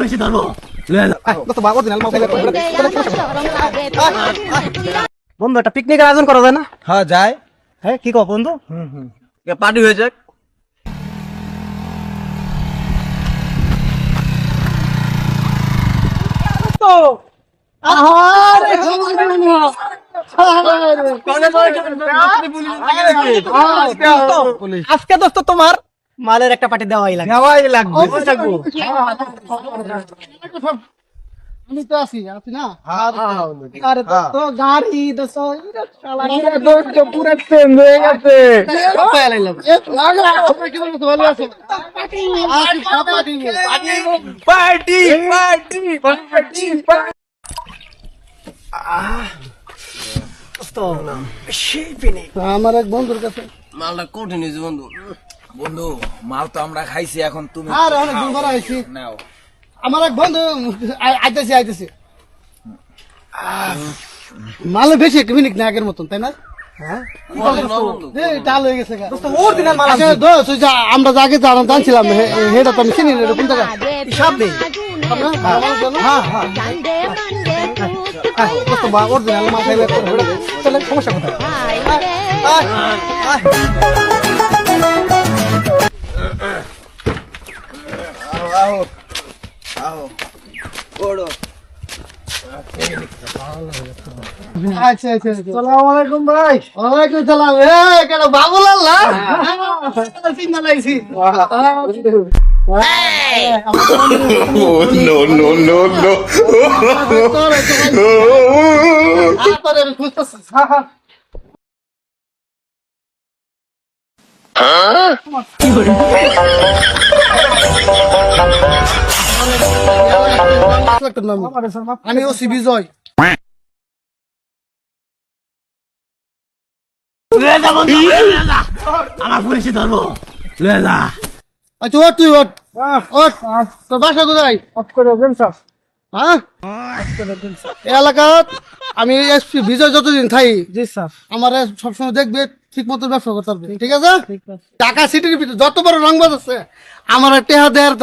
পুলিশে ধরবো বন্ধু একটা পিকনিকের আয়োজন করা যায় না? হ্যাঁ যায়। হ্যাঁ কি কও বন্ধু? পার্টি হয়ে যাক। আজকে দোস্ত তোমার মালের একটা পার্টি দেওয়াই লাগে। দেওয়াই লাগবে। আমি তো আছি না? আরে তো গাড়ি দোস্ত পুরো ট্রেন হয়ে গেছে। Party party party. আমার এক বন্ধুর কাছে মালটা কঠিন হয়েছে বন্ধু। বন্ধু মাল তো আমরা খাইছি, এখন তুমি আর অনেক দূর করা হয়েছি। নাও। আমার এক বন্ধু আইতেছে মালে বেশি একটু মিনিট না আগের মতন, তাই না? টাল হয়ে গেছে আমরা যাকে জানছিলাম হেটা তো আমি চিনি না, কোন জায়গা সামনে অরিজিনাল মাল খাইলে তাহলে সমস্যা কোথায়? আচ্ছা আচ্ছা, আসসালামু আলাইকুম ভাই। ওয়ালাইকুম সালাম। কেন বাবুলাল না? চিন্তা লাগছি। No, no, no, no. আমি ওসি বিজয়। আমার পুলিশে ধরবো। আচ্ছা ওঠ, তুই ওঠ ওঠ। তোর বাসা কোথায়? হ্যাঁ এলাকাত আমি এসপি বিজয় যতদিন থাই আমার সবসময় দেখবে ঠিক মতো ব্যবসা করতে পারবে, ঠিক আছে? ঢাকা সিটির ভিতরে যত বড় রংবাজ আছে আমার টেহা দেয়ার